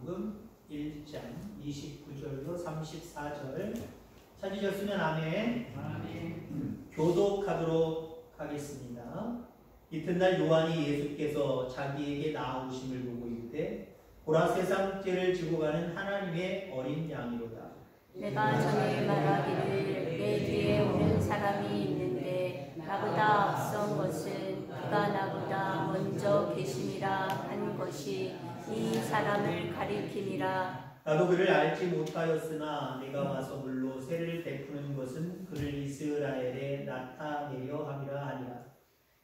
요한복음 1장 29절로 34절 찾으셨으면 아멘. 교독하도록 하겠습니다. 이튿날 요한이 예수께서 자기에게 나아오심을 보고 이르되 보라 세상 죄를 지고 가는 하나님의 어린 양이로다. 내가 전에 말하기를 내 뒤에 오는 사람이 있는데 나보다 앞선 것은 그가 나보다 먼저 계심이라 한 것이 이 사람을 가리킴이라. 나도 그를 알지 못하였으나 내가 와서 물로 세를 베푸는 것은 그를 이스라엘에 나타내려 함이라 하니라.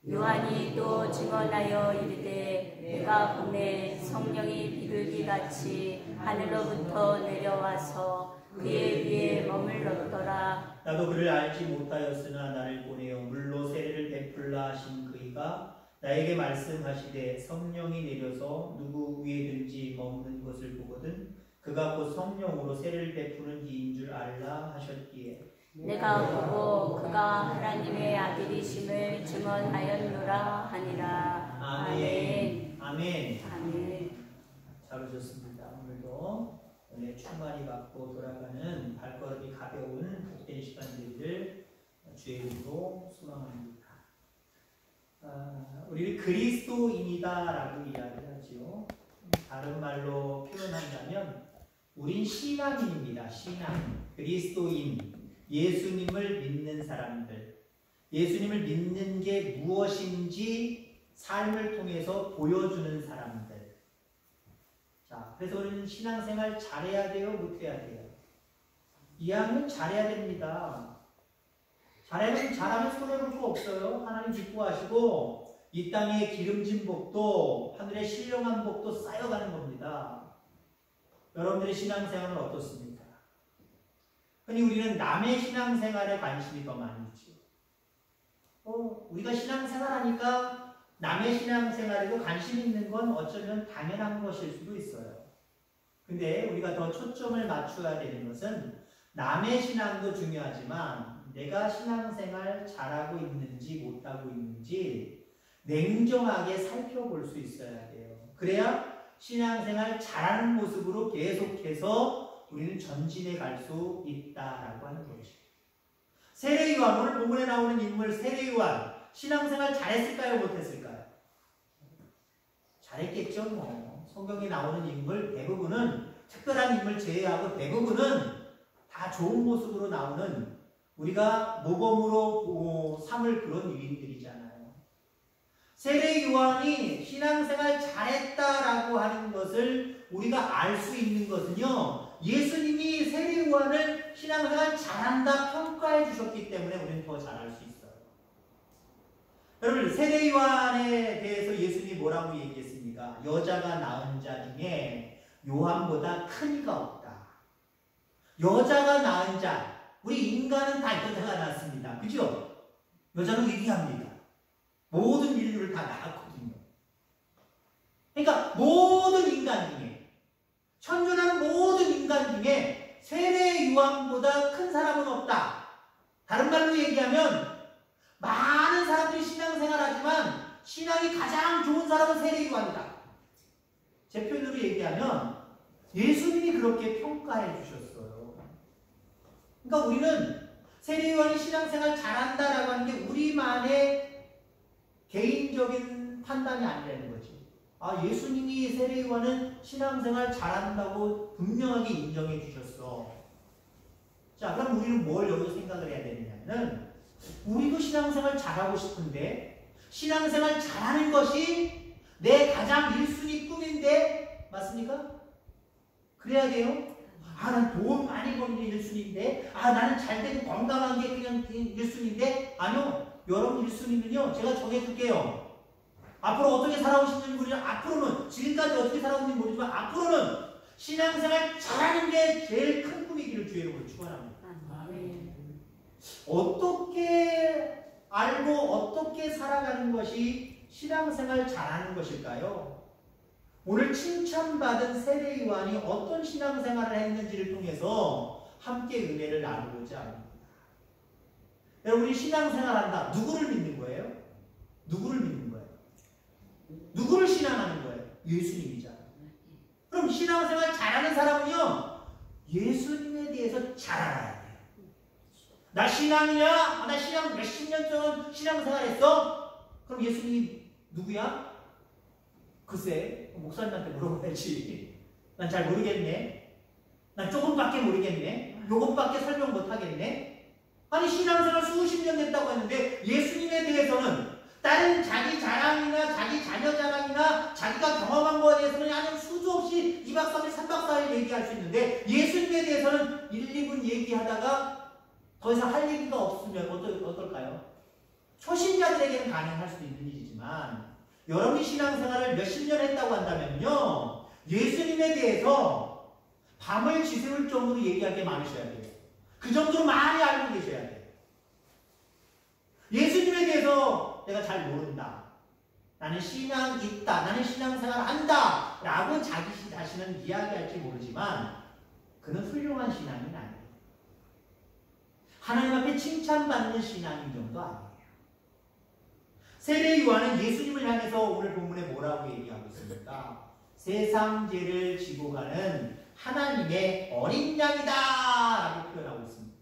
요한이 또 증언하여 이르되 내가 보내 성령이 비둘기같이 하늘로부터 내려와서 그의 위에 머물렀더라. 나도 그를 알지 못하였으나 나를 보내어 물로 세례를 베풀라 하신 그이가 나에게 말씀하시되 성령이 내려서 누구 위에든지 머무는 것을 보거든 그가 곧 성령으로 세례를 베푸는 이인 줄 알라 하셨기에 내가 보고 그가 하나님의 아들이심을 증언하였노라 하니라. 아멘. 아멘. 아멘. 잘 오셨습니다. 오늘도 은혜 충만히 받고 돌아가는 발걸음이 가벼운 복된 시간 되기를 주의 이름으로 소망합니다. 우리를 그리스도인이다라고 이야기하지요. 다른 말로 표현한다면 우린 신앙인입니다. 신앙인, 그리스도인, 예수님을 믿는 사람들, 예수님을 믿는 게 무엇인지 삶을 통해서 보여주는 사람들. 자, 그래서 우리는 신앙생활 잘해야 돼요? 못해야 돼요? 이왕은 잘해야 됩니다. 잘하면 손해볼 거 없어요. 하나님 기뻐하시고 이 땅에 기름진 복도 하늘에 신령한 복도 쌓여가는 겁니다. 여러분들의 신앙생활은 어떻습니까? 흔히 우리는 남의 신앙생활에 관심이 더 많죠. 우리가 신앙생활하니까 남의 신앙생활에도 관심 있는 건 어쩌면 당연한 것일 수도 있어요. 근데 우리가 더 초점을 맞춰야 되는 것은 남의 신앙도 중요하지만 내가 신앙생활 잘하고 있는지 못하고 있는지 냉정하게 살펴볼 수 있어야 돼요. 그래야 신앙생활 잘하는 모습으로 계속해서 우리는 전진해 갈 수 있다라고 하는 거죠. 세례요한, 오늘 본문에 나오는 인물 세례요한 신앙생활 잘했을까요? 못했을까요? 잘했겠죠. 뭐 성경에 나오는 인물 대부분은, 특별한 인물 제외하고 대부분은 다 좋은 모습으로 나오는, 우리가 모범으로 삼을 그런 유인들이잖아요. 세례요한이 신앙생활 잘했다라고 하는 것을 우리가 알 수 있는 것은요, 예수님이 세례요한을 신앙생활 잘한다 평가해 주셨기 때문에 우리는 더 잘할 수 있어요. 여러분, 세례요한에 대해서 예수님이 뭐라고 얘기했습니까? 여자가 낳은 자 중에 요한보다 큰 이가 없다. 여자가 낳은 자, 우리 인간은 다 여자가 낳습니다. 그죠? 여자는 위대합니다. 모든 인류를 다 낳았거든요. 그러니까 모든 인간 중에, 천존하는 모든 인간 중에 세례 요한보다 큰 사람은 없다. 다른 말로 얘기하면 많은 사람들이 신앙생활하지만 신앙이 가장 좋은 사람은 세례 요한이다. 제 표현으로 얘기하면 예수님이 그렇게 평가해 주셨어요. 그러니까 우리는 세례 요한이 신앙생활 잘한다라고 하는 게 우리만의 개인적인 판단이 아니라는 거지. 아, 예수님이 세례 요한은 신앙생활 잘한다고 분명하게 인정해 주셨어. 자, 그럼 우리는 뭘 여기서 생각을 해야 되느냐면, 우리도 신앙생활 잘하고 싶은데 신앙생활 잘하는 것이 내 가장 1순위 꿈인데, 맞습니까? 그래야 돼요? 아, 난 돈 많이 버는 게 1순위인데, 아, 나는 잘되고 건강한 게 그냥 1순위인데, 아니요. 여러분 1순위는요, 제가 정해줄게요. 앞으로 어떻게 살아오시는지 모르지만, 앞으로는, 지금까지 어떻게 살아오는지 모르지만, 앞으로는 신앙생활 잘하는 게 제일 큰 꿈이기를 주의 이름으로 축원합니다. 어떻게 알고 어떻게 살아가는 것이 신앙생활 잘하는 것일까요? 오늘 칭찬받은 세례 요한이 어떤 신앙생활을 했는지를 통해서 함께 은혜를 나누고자 합니다. 여러분, 우리 신앙생활한다. 누구를 믿는 거예요? 누구를 믿는 거예요? 누구를 신앙하는 거예요? 예수님이잖아요. 그럼 그럼 신앙생활 잘하는 사람은요, 예수님에 대해서 잘 알아야 돼요. 나 신앙이냐? 나 신앙 몇십 년 동안 신앙생활 했어? 그럼 예수님이 누구야? 글쎄, 목사님한테 물어봐야지. 난 잘 모르겠네. 난 조금밖에 모르겠네. 요것밖에 설명 못하겠네. 아니, 신앙생활 수십 년 됐다고 했는데 예수님에 대해서는 다른 자기 자랑이나 자기 자녀 자랑이나 자기가 경험한 거에 대해서는 그냥 수도 없이 2박 3일, 3박 4일 얘기할 수 있는데 예수님에 대해서는 1, 2분 얘기하다가 더 이상 할 얘기가 없으면 어떨까요? 초신자들에게는 가능할 수도 있는 일이지만 여러분이 신앙생활을 몇십 년 했다고 한다면요, 예수님에 대해서 밤을 지새울 정도로 얘기할 게 많으셔야 돼요. 그 정도로 많이 알고 계셔야 돼요. 예수님에 대해서 내가 잘 모른다, 나는 신앙 있다, 나는 신앙생활 한다 라고 자기 자신은 이야기할지 모르지만 그는 훌륭한 신앙인 아니에요. 하나님 앞에 칭찬받는 신앙인 정도 아니에요. 세례 요한은 예수님을 향해서 오늘 본문에 뭐라고 얘기하고 있습니까? 세상 죄를 지고 가는 하나님의 어린 양이다 라고 표현하고 있습니다.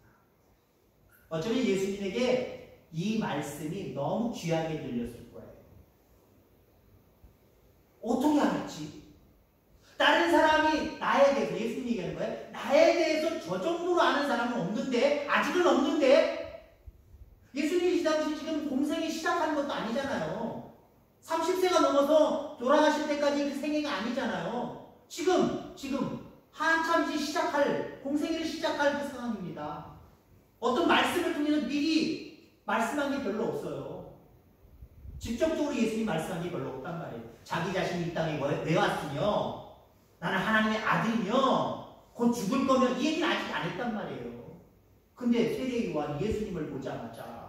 어쩌면 예수님에게 이 말씀이 너무 귀하게 들렸을 거예요. 어떻게 알았지? 다른 사람이 나에 대해서, 예수님 얘기하는 거예요. 나에 대해서 저 정도로 아는 사람은 없는데, 아직은 없는데, 예수님이 이 당시 지금 공생이 시작한 것도 아니잖아요. 30세가 넘어서 돌아가실 때까지 그 생애가 아니잖아요. 지금 한참 이제 공생애를 시작할 그 상황입니다. 어떤 말씀을 통해서 미리 말씀한 게 별로 없어요. 직접적으로 예수님이 말씀한 게 별로 없단 말이에요. 자기 자신이 이 땅에 왜 왔으며 나는 하나님의 아들이며 곧 죽을 거며 이 얘기는 아직 안 했단 말이에요. 근데 세례 요한이 예수님을 보자마자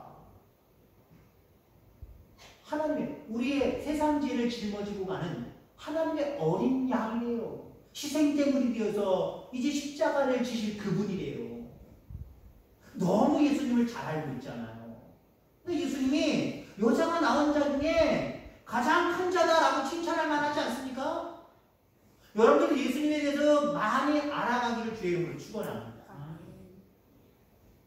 하나님의, 우리의 세상 죄를 짊어지고 가는 하나님의 어린 양이에요. 희생제물이 되어서 이제 십자가를 지실 그분이래요. 너무 예수님을 잘 알고 있잖아요. 근데 예수님이 여자가 낳은 자 중에 가장 큰 자다라고 칭찬할 만하지 않습니까? 여러분들 예수님에 대해서 많이 알아가기를 주의 이름으로 축원합니다.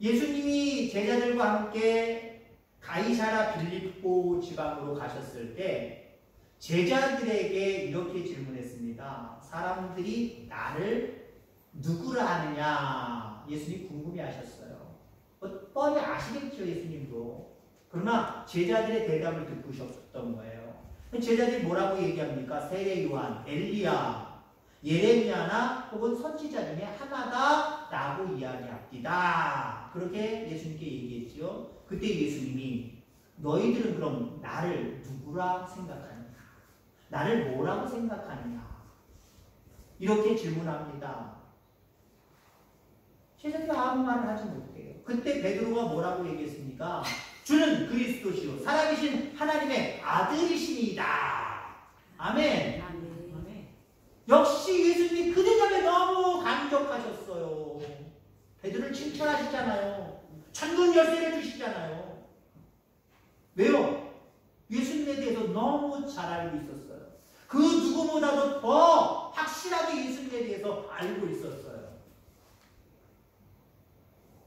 예수님이 제자들과 함께 가이사라 빌립보 지방으로 가셨을 때 제자들에게 이렇게 질문했습니다. 사람들이 나를 누구라 하느냐? 예수님이 궁금해하셨어요. 뻔히 아시겠죠, 예수님도. 그러나 제자들의 대답을 듣고 싶었던 거예요. 제자들이 뭐라고 얘기합니까? 세례 요한, 엘리야, 예레미야나 혹은 선지자 중에 하나다라고 이야기합니다. 그렇게 예수님께 얘기했죠. 그때 예수님이 너희들은 그럼 나를 누구라 생각하느냐? 나를 뭐라고 생각하느냐? 이렇게 질문합니다. 제자들이 아무 말을 하지 못해요. 그때 베드로가 뭐라고 얘기했습니까? 주는 그리스도시요 살아계신 하나님의 아들이시니이다. 아멘. 아멘. 역시 예수님이 그 대답에 너무 감격하셨어요. 베드로를 칭찬하시잖아요. 천군 열쇠를 주시잖아요. 왜요? 예수님에 대해서 너무 잘 알고 있었어요. 그 누구보다도 더 확실하게 예수님에 대해서 알고 있었어요.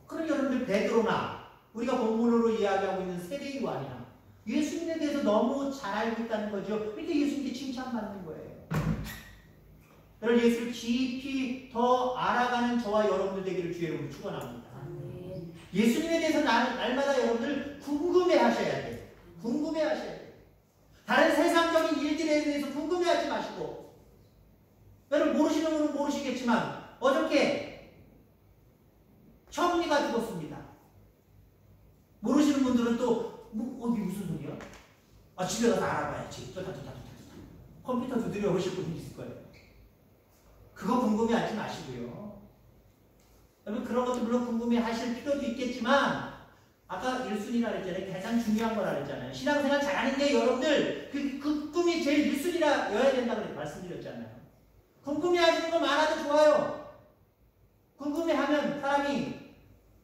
그럼 여러분들 베드로나 우리가 본문으로 이야기하고 있는 세례 요한이나 예수님에 대해서 너무 잘 알고 있다는 거죠. 그러니까 예수님께 칭찬받는 거예요. 여러분 예수를 깊이 더 알아가는 저와 여러분들 되기를 주의 이름으로 축원합니다. 예수님에 대해서 날마다 여러분들 궁금해하셔야 돼요. 궁금해하셔야 돼요. 다른 세상적인 일들에 대해서 궁금해하지 마시고, 여러분 모르시는 분은 모르시겠지만 어저께 청리가 죽었습니다. 모르시는 분들은 또 이게 무슨 소리야? 집에 가서 알아봐야지. 컴퓨터 두드려 보실 분이 있을 거예요. 그거 궁금해하지 마시고요. 여러분 그런 것도 물론 궁금해하실 필요도 있겠지만 아까 1순위라 그랬잖아요. 가장 중요한 거라 그랬잖아요. 신앙생활 잘하는데 여러분들 그 꿈이 제일 1순위라여야 된다고 말씀드렸잖아요. 궁금해하시는 거 많아도 좋아요. 궁금해하면 사람이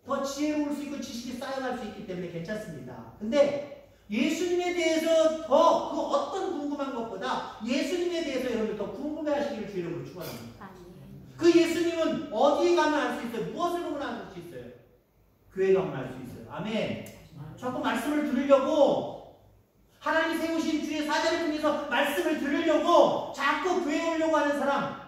더 지혜로울 수 있고 지식이 쌓여갈 수 있기 때문에 괜찮습니다. 근데 예수님에 대해서 더 그 어떤 궁금한 것보다 예수님에 예수님에 대해서 여러분들 더 궁금해하시기를 주의 이름으로 축원합니다. 아멘. 그 예수님은 어디에 가면 알 수 있어요? 무엇을 보면 알 수 있어요? 교회 가면 알 수 있어요. 아멘. 자꾸 말씀을 들으려고 하나님이 세우신 주의 사자를 통해서 말씀을 들으려고 자꾸 교회 오려고 하는 사람,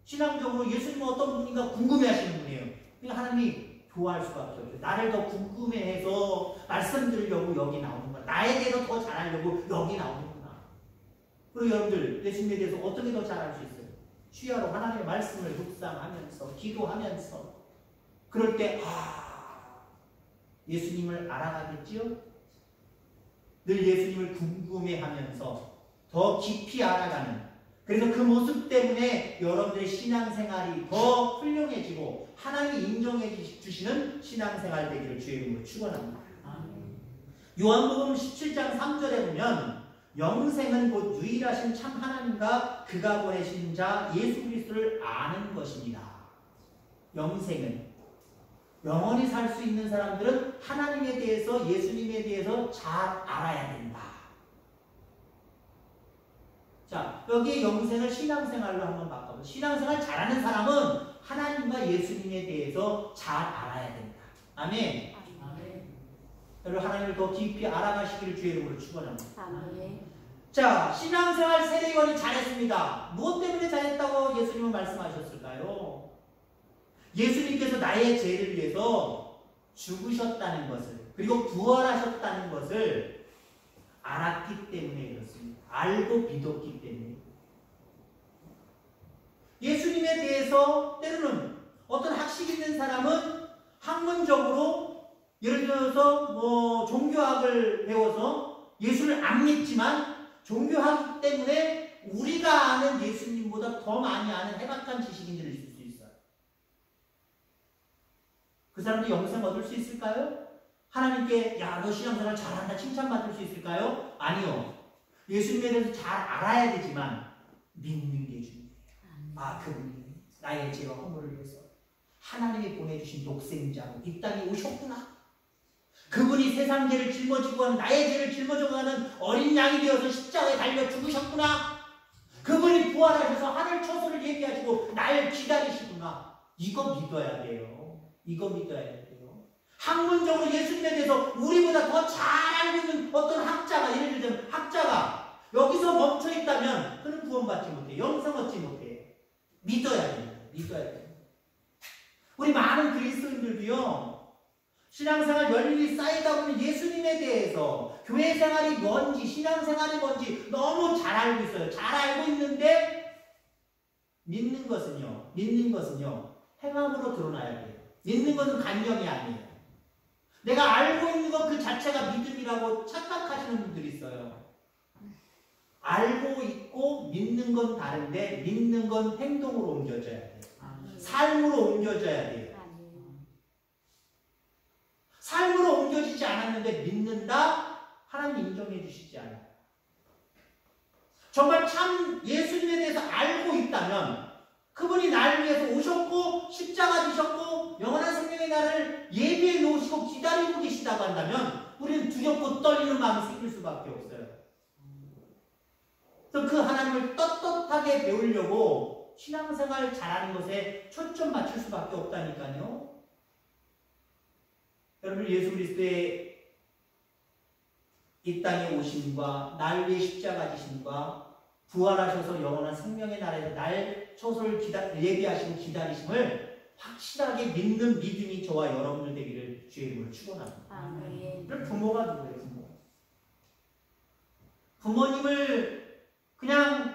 신앙적으로 예수님은 어떤 분인가 궁금해하시는 분이에요. 그러니까 하나님이 좋아할 수밖에 없어요. 나를 더 궁금해해서 말씀 들으려고 여기 나오는 거야. 나에 대해서 더 잘하려고 여기 나오는구나. 그리고 여러분들 예수님에 대해서 어떻게 더 잘할 수 있어요? 쉬야로 하나님의 말씀을 묵상하면서 기도하면서 그럴 때 예수님을 알아가겠지요? 늘 예수님을 궁금해하면서 더 깊이 알아가는, 그래서 그 모습 때문에 여러분들의 신앙생활이 더 훌륭해지고 하나님이 인정해 주시는 신앙생활 되기를 주의 이름으로 축원합니다. 요한복음 17장 3절에 보면 영생은 곧 유일하신 참 하나님과 그가 보내신 자 예수 그리스도를 아는 것입니다. 영생은 영원히 살 수 있는 사람들은 하나님에 대해서, 예수님에 대해서 잘 알아야 된다. 자, 여기에 영생을 신앙생활로 한번 바꿔보세요. 신앙생활 잘하는 사람은 하나님과 예수님에 대해서 잘 알아야 된다. 아멘. 여러분 하나님을 더 깊이 알아가시기를 주의 이름으로 축원합니다. 아멘. 자, 신앙생활 세례요한이 잘했습니다. 무엇 때문에 잘했다고 예수님은 말씀하셨을까요? 예수님께서 나의 죄를 위해서 죽으셨다는 것을, 그리고 부활하셨다는 것을 알았기 때문에 그렇습니다. 알고 믿었기 때문에. 예수님에 대해서 때로는 어떤 학식 있는 사람은 학문적으로 예를 들어서 종교학을 배워서 예수를 안 믿지만 종교학 때문에 우리가 아는 예수님보다 더 많이 아는 해박한 지식인들이 있을 수 있어요. 그 사람도 영생 얻을 수 있을까요? 하나님께 야, 너 신앙생활 잘한다 칭찬받을 수 있을까요? 아니요. 예수님에 대해서 잘 알아야 되지만 믿는 게 중요해요. 그분이 나의 죄와 허물을 위해서 하나님이 보내주신 독생자로 이 땅에 오셨구나. 그분이 세상 죄를 짊어지고 가는, 나의 죄를 짊어지고 가는 어린 양이 되어서 십자가에 달려 죽으셨구나. 그분이 부활하셔서 하늘 처소를 예비하시고 날 기다리시구나. 이거 믿어야 돼요. 이거 믿어야 돼요. 학문적으로 예수님에 대해서 우리보다 더 잘 알고 있는 어떤 학자가, 예를 들면 학자가 여기서 멈춰 있다면 그는 구원받지 못해. 영생 얻지 못해. 믿어야 돼요. 믿어야 돼요. 우리 많은 그리스도인들도요, 신앙생활 열일이 쌓이다 보면 예수님에 대해서 교회 생활이 뭔지, 신앙생활이 뭔지 너무 잘 알고 있어요. 잘 알고 있는데 믿는 것은요 행함으로 드러나야 돼요. 믿는 것은 간정이 아니에요. 내가 알고 있는 것 그 자체가 믿음이라고 착각하시는 분들이 있어요. 알고 있고 믿는 건 다른데 믿는 건 행동으로 옮겨져야 돼요. 삶으로 옮겨져야 돼요. 삶으로 옮겨지지 않았는데 믿는다? 하나님 인정해 주시지 않아요. 정말 참 예수님에 대해서 알고 있다면 그분이 나를 위해서 오셨고 십자가 지셨고 영원한 생명의 날을 예비해 놓으시고 기다리고 계시다고 한다면 우리는 두렵고 떨리는 마음이 생길 수밖에 없어요. 그래서 그 하나님을 떳떳하게 배우려고 신앙생활 잘하는 것에 초점 맞출 수밖에 없다니까요. 여러분 예수 그리스도의 이 땅에 오심과 날 위해 십자가 지심과 부활하셔서 영원한 생명의 나라에서 날 처소를 예비하시고 기다리심을 확실하게 믿는 믿음이 저와 여러분들 되기를 주의 이름으로 축원합니다. 아멘. 부모가 누구예요? 부모님을 그냥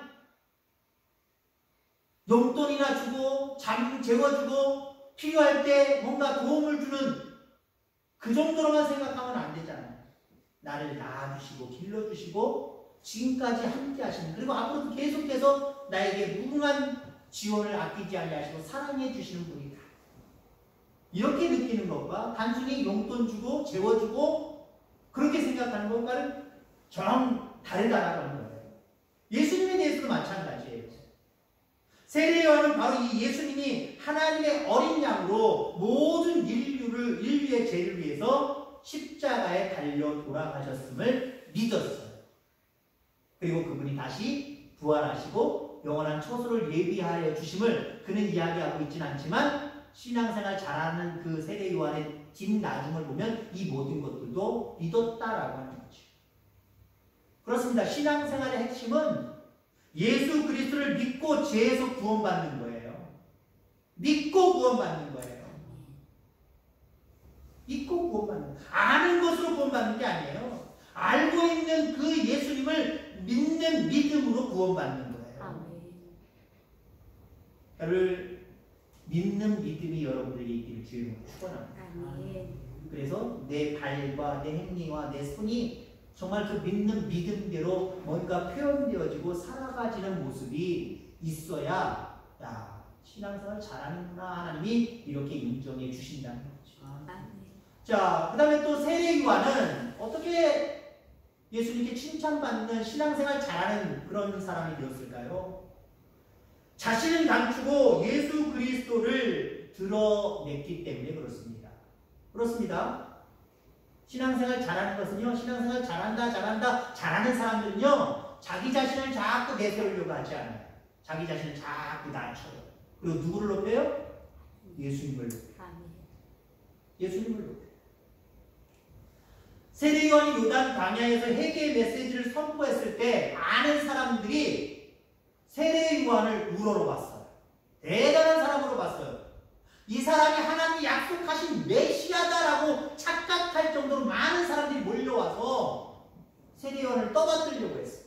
용돈이나 주고 잠 재워주고 필요할 때 뭔가 도움을 주는 그 정도로만 생각하면 안 되잖아요. 나를 낳아주시고 길러주시고 지금까지 함께 하시는, 그리고 앞으로도 계속해서 나에게 무궁한 지원을 아끼지 아니하시고 사랑해 주시는 분이다. 이렇게 느끼는 것과 단순히 용돈 주고 재워주고 그렇게 생각하는 것과는 정 다르다라는 거예요. 예수님에 대해서도 마찬가지예요. 세례요한은 바로 이 예수님이 하나님의 어린 양으로 모든 인류의 죄를 위해서 십자가에 달려 돌아가셨음을 믿었어요. 그리고 그분이 다시 부활하시고 영원한 처소를 예비하여 주심을 그는 이야기하고 있지는 않지만 신앙생활 잘하는 그 세례 요한의 뒷나중을 보면 이 모든 것들도 믿었다라고 하는 거죠. 그렇습니다. 신앙생활의 핵심은 예수 그리스도를 믿고 죄에서 구원받는 거예요. 믿고 구원받는 거예요. 믿고 구원받는 거예요. 아는 것으로 구원받는 게 아니에요. 알고 있는 그 예수님을 믿는 믿음으로 구원받는 거예요. 저를 믿는 믿음이 여러분들에게 있기를 주님으로 축원합니다. 그래서 내 발과 내 행위와 내 손이 정말 그 믿는 믿음대로 뭔가 표현되어지고 살아가지는 모습이 있어야 야, 신앙생활 잘하는구나 하나님이 이렇게 인정해 주신다는 거죠. 자, 그 다음에 또 세례 요한은 어떻게 예수님께 칭찬받는 신앙생활 잘하는 그런 사람이 되었을까요? 자신을 감추고 예수 그리스도를 드러냈기 때문에 그렇습니다. 그렇습니다. 신앙생활 잘하는 것은요, 신앙생활 잘하는 사람들은요, 자기 자신을 자꾸 내세우려고 하지 않아요. 자기 자신을 자꾸 낮춰요. 그리고 누구를 높여요? 예수님을 높여요. 예수님을 높여요. 세례 요한이 요단 광야에서 회개의 메시지를 선포했을 때 많은 사람들이 세례 요한을 우러러 봤어요. 대단한 사람으로 봤어요. 이 사람이 하나님이 약속하신 메시아다라고 착각할 정도로 많은 사람들이 몰려와서 세례 요한을 떠받들려고 했어요.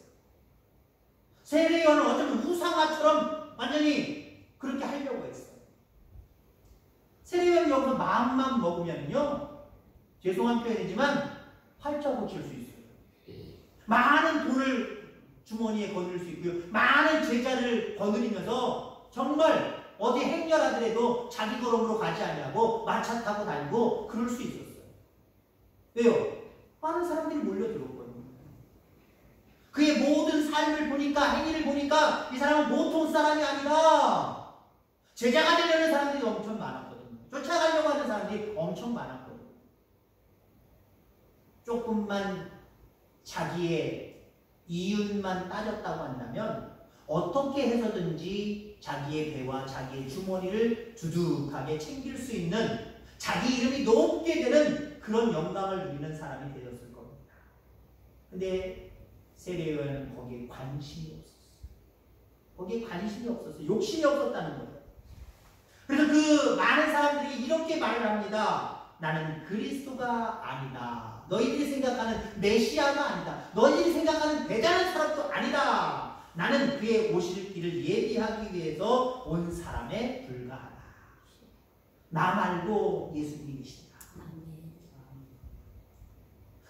세례 요한을 어쩌면 우상화처럼 완전히 그렇게 하려고 했어요. 세례 요한이 여기서 마음만 먹으면요, 죄송한 표현이지만 활짝 고칠 수 있어요. 많은 돈을 주머니에 거둘 수 있고요. 많은 제자를 거느리면서 정말 어디 행렬하더라도 자기 걸음으로 가지 않냐고 마차 타고 다니고 그럴 수 있었어요. 왜요? 많은 사람들이 몰려들었거든요. 그의 모든 삶을 보니까, 행위를 보니까 이 사람은 보통 사람이 아니라 제자가 되려는 사람들이 엄청 많았거든요. 쫓아가려고 하는 사람들이 엄청 많았거든요. 조금만 자기의 이윤만 따졌다고 한다면 어떻게 해서든지 자기의 배와 자기의 주머니를 두둑하게 챙길 수 있는, 자기 이름이 높게 되는 그런 영광을 누리는 사람이 되었을 겁니다. 근데 세례 요한은 거기에 관심이 없었어요. 거기에 관심이 없었어요. 욕심이 없었다는 거예요. 그래서 그 많은 사람들이 이렇게 말을 합니다. 나는 그리스도가 아니다. 너희들이 생각하는 메시아가 아니다. 너희들이 생각하는 대단한 사람도 아니다. 나는 그의 오실 길을 예비하기 위해서 온 사람에 불과하다. 나 말고 예수님이 계신다.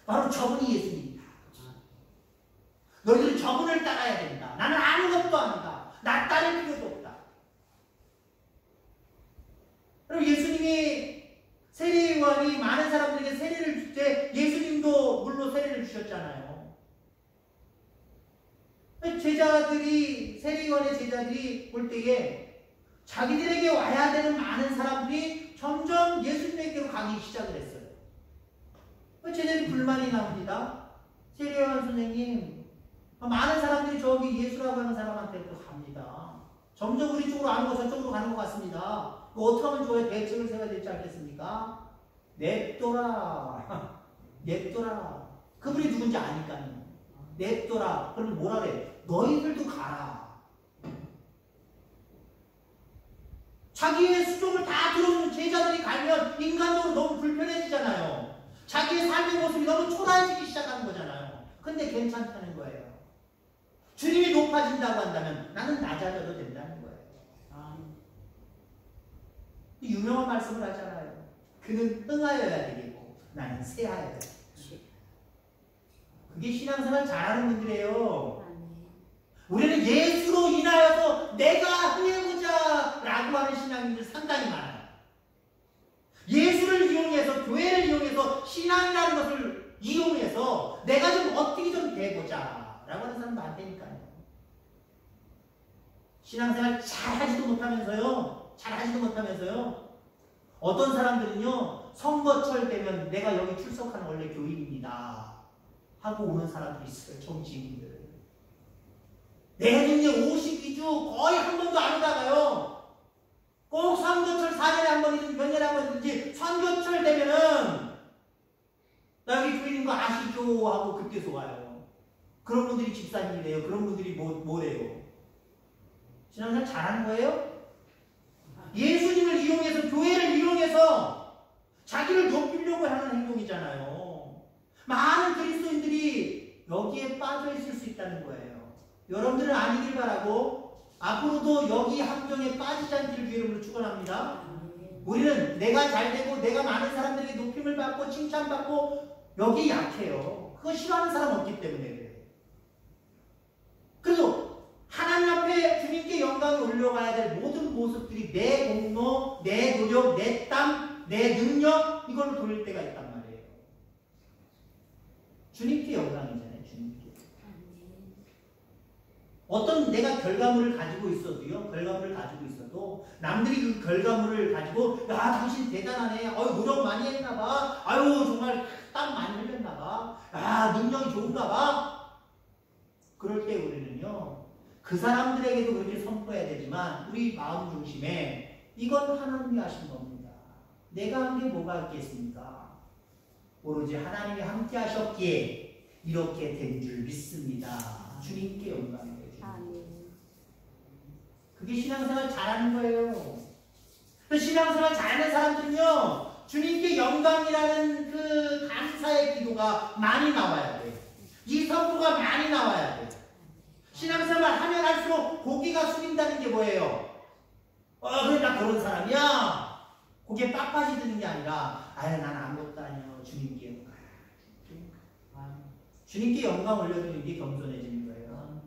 바로 저분이 예수님이다. 너희들은 저분을 따라야 된다. 나는 아무것도 아니다. 나 따를 필요도 없다. 그럼 예수님이 세례 요한이 많은 사람들에게 세례를 줄 때 예수님도 물로 세례를 주셨잖아요. 제자들이, 세례 요한의 제자들이 볼 때에 자기들에게 와야 되는 많은 사람들이 점점 예수님에게로 가기 시작을 했어요. 제자들이 불만이 나옵니다. 세례 요한 선생님, 많은 사람들이 저기 예수라고 하는 사람한테 또 갑니다. 점점 우리 쪽으로 안 오고 저쪽으로 가는 것 같습니다. 어떻게 하면 좋아요? 대책을 세워야 되지 않겠습니까? 냅둬라. 냅둬라. 그분이 누군지 아니까요. 냅둬라. 그러면 뭐라 그래? 너희들도 가라. 자기의 수종을 다 들어오는 제자들이 가면 인간적으로 너무 불편해지잖아요. 자기의 삶의 모습이 너무 초라해지기 시작하는 거잖아요. 근데 괜찮다는 거예요. 주님이 높아진다고 한다면 나는 낮아져도 된다는 거예요. 유명한 말씀을 하잖아요. 그는 흥하여야 되겠고 나는 쇠하여야 되겠고. 그게 신앙생활 잘하는 분들이에요. 우리는 예수로 인하여서 내가 흥해보자 라고 하는 신앙인들 상당히 많아요. 예수를 이용해서, 교회를 이용해서, 신앙이라는 것을 이용해서 내가 좀 어떻게 좀 돼보자 라고 하는 사람 많다니까요. 신앙생활 잘하지도 못하면서요. 어떤 사람들은요, 선거철 되면 내가 여기 출석하는 원래 교인입니다 하고 오는 사람들이 있어요. 정치인들. 내년에 52주 거의 한 번도 안 오다가요. 꼭 선교철 4년에 한 번이든 몇 년에 한 번이든지 선교철 되면은 나 여기 교회 있는 거 아시죠? 하고 그때서 와요. 그런 분들이 집사님이래요. 그런 분들이 뭐래요? 신앙생활 잘하는 거예요? 예수님을 이용해서, 교회를 이용해서 자기를 높이려고 하는 행동이잖아요. 많은 그리스도인들이 여기에 빠져 있을 수 있다는 거예요. 여러분들은 아니길 바라고 앞으로도 여기 함정에 빠지지 않기를 주의 이름으로 축원합니다. 우리는 내가 잘되고 내가 많은 사람들에게 높임을 받고 칭찬받고 여기 약해요. 그거 싫어하는 사람 없기 때문에 그래요. 그래도 하나님 앞에 주님께 영광을 올려가야 될 모든 모습들이 내 공로, 내 노력, 내 땀, 내 능력 이걸로 돌릴 때가 있단 말이에요. 주님께 영광이잖아요. 주님께. 어떤 내가 결과물을 가지고 있어도요. 결과물을 가지고 있어도 남들이 그 결과물을 가지고 야 당신 대단하네. 아유 노력 많이 했나봐. 아유 정말 땀 많이 흘렸나봐. 야 능력이 좋은가봐. 그럴 때 우리는요. 그 사람들에게도 그렇게 선포해야 되지만 우리 마음 중심에 이건 하나님이 하신 겁니다. 내가 한 게 뭐가 있겠습니까? 오로지 하나님이 함께 하셨기에 이렇게 된 줄 믿습니다. 주님께 영광이에요. 그게 신앙생활 잘하는 거예요. 신앙생활 잘하는 사람들은요. 주님께 영광이라는 그 감사의 기도가 많이 나와야 돼요. 이 선포가 많이 나와야 돼요. 신앙생활 하면 할수록 고개가 숙인다는 게 뭐예요? 그래 나 그런 사람이야. 고개 빳빳이 드는 게 아니라 아유 난 아무것도 아니야. 주님께 영광. 주님께 영광 올려드리는 게 겸손해지는 거예요.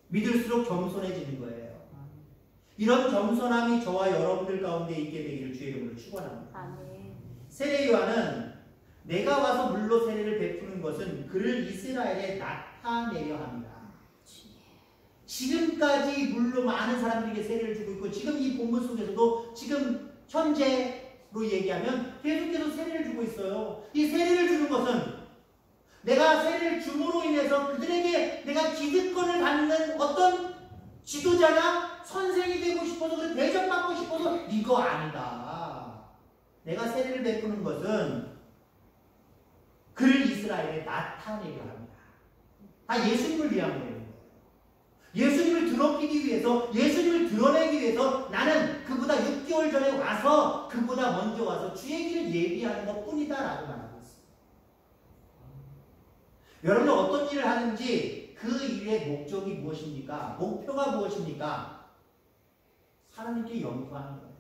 믿을수록 겸손해지는 거예요. 이런 겸손함이 저와 여러분들 가운데 있게 되기를 주의 이름으로 축원합니다. 세례 요한은 내가 와서 물로 세례를 베푸는 것은 그를 이스라엘에 나타내려 합니다. 지금까지 물로 많은 사람들에게 세례를 주고 있고 지금 이 본문 속에서도 지금 현재로 얘기하면 계속해서 세례를 주고 있어요. 이 세례를 주는 것은 내가 세례를 줌으로 인해서 그들에게 내가 기득권을 갖는 어떤 지도자나 선생이 되고 싶어서 그 대접받고 싶어서 이거 아니다. 내가 세례를 베푸는 것은 그를 이스라엘에 나타내려 합니다. 다 예수님을 위한 거예요. 예수님을 드러내기 위해서, 예수님을 드러내기 위해서 나는 그보다 6개월 전에 와서 그보다 먼저 와서 주의 길을 예비하는 것 뿐이다 라고 말하고 있습니다. 여러분은 어떤 일을 하는지 그 일의 목적이 무엇입니까? 목표가 무엇입니까? 하나님께 영광하는 거예요.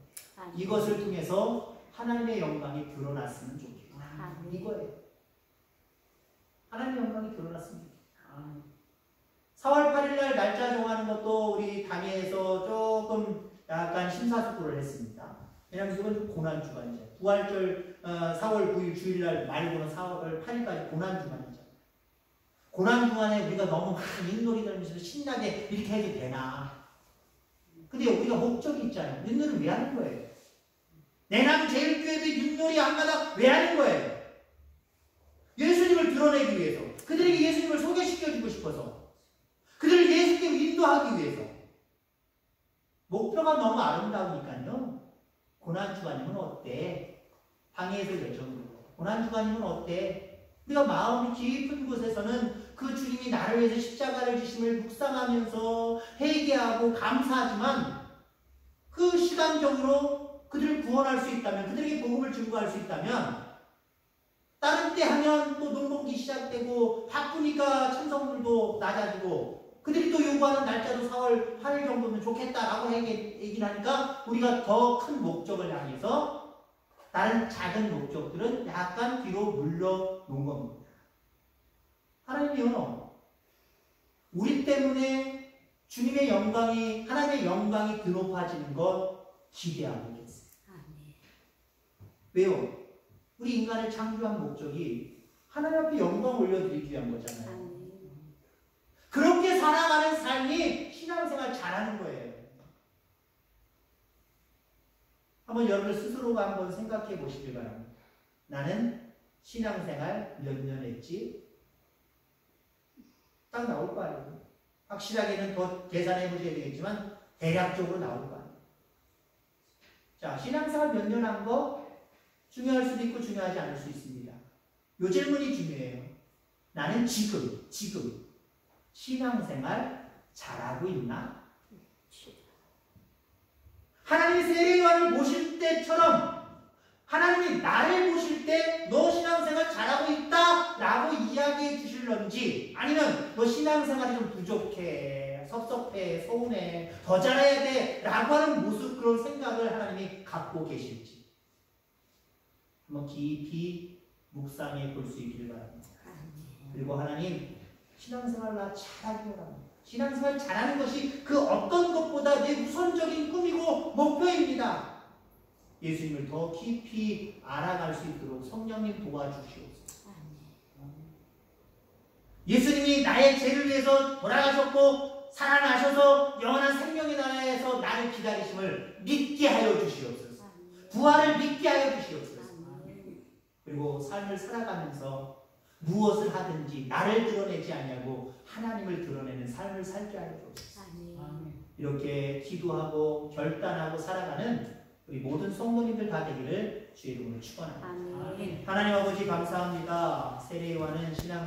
이것을 통해서 하나님의 영광이 드러났으면 좋겠다. 이거예요. 하나님의 영광이 드러났으면 좋겠다. 4월 8일 날 날짜 정하는 것도 우리 당회에서 조금 약간 심사숙고를 했습니다. 왜냐하면 이건 고난주간이죠. 부활절 4월 9일 주일날 말고는 4월 8일까지 고난주간이죠. 고난주간에 우리가 너무 막 윷놀이 들면서 신나게 이렇게 해도 되나? 근데 우리가 목적이 있잖아요. 윷놀이를 왜 하는 거예요? 내남 제일교회도 윷놀이 한마다 왜 하는 거예요? 예수님을 드러내기 위해서, 그들에게 예수님을 소개시켜주고 싶어서, 그들을 예수님께 인도하기 위해서. 목표가 너무 아름다우니까요. 고난주간이면 어때? 방해에서 예정으로. 고난주간이면 어때? 우리가 마음이 깊은 곳에서는 그 주님이 나를 위해서 십자가를 지심을 묵상하면서 회개하고 감사하지만 그 시간적으로 그들을 구원할 수 있다면, 그들에게 복음을 증거할 수 있다면 다른 때 하면 또 농번기 시작되고 바쁘니까 참석률도 낮아지고 그들이 또 요구하는 날짜도 4월 8일 정도면 좋겠다라고 얘기를 하니까 우리가 더 큰 목적을 향해서 다른 작은 목적들은 약간 뒤로 물러놓은 겁니다. 하나님이요, 우리 때문에 주님의 영광이, 하나님의 영광이 드높아지는 것 기대하고 있습니다. 왜요? 우리 인간을 창조한 목적이 하나님 앞에 영광 올려드리기 위한 거잖아요. 그렇게 살아가는 삶이 신앙생활 잘하는 거예요. 한번 여러분 스스로가 한번 생각해 보시길 바랍니다. 나는 신앙생활 몇 년 했지? 딱 나올 거 아니에요. 확실하게는 더 계산해 보셔야 되겠지만 대략적으로 나올 거 아니에요. 자, 신앙생활 몇 년 한 거 중요할 수도 있고 중요하지 않을 수 있습니다. 요 질문이 중요해요. 나는 지금 신앙생활 잘하고 있나? 하나님이 세례요한을 보실 때처럼 하나님이 나를 보실 때 너 신앙생활 잘하고 있다 라고 이야기해 주실런지, 아니면 너 신앙생활이 좀 부족해, 섭섭해, 서운해, 더 잘해야 돼 라고 하는 모습, 그런 생각을 하나님이 갖고 계실지 한번 깊이 묵상해 볼 수 있기를 바랍니다. 그리고 하나님, 신앙생활 나 잘하기 원합니다. 신앙생활 잘하는 것이 그 어떤 것보다 내 우선적인 꿈이고 목표입니다. 예수님을 더 깊이 알아갈 수 있도록 성령님 도와주시옵소서. 예수님이 나의 죄를 위해서 돌아가셨고 살아나셔서 영원한 생명의 나라에서 나를 기다리심을 믿게 하여 주시옵소서. 부활을 믿게 하여 주시옵소서. 그리고 삶을 살아가면서 무엇을 하든지 나를 드러내지 아니하고 하나님을 드러내는 삶을 살게 하여 주옵소서. 이렇게 기도하고 결단하고 살아가는 우리 모든 성도님들 다 되기를 주의 이름으로 축원합니다. 하나님 아버지 감사합니다. 세례요한은 신앙생활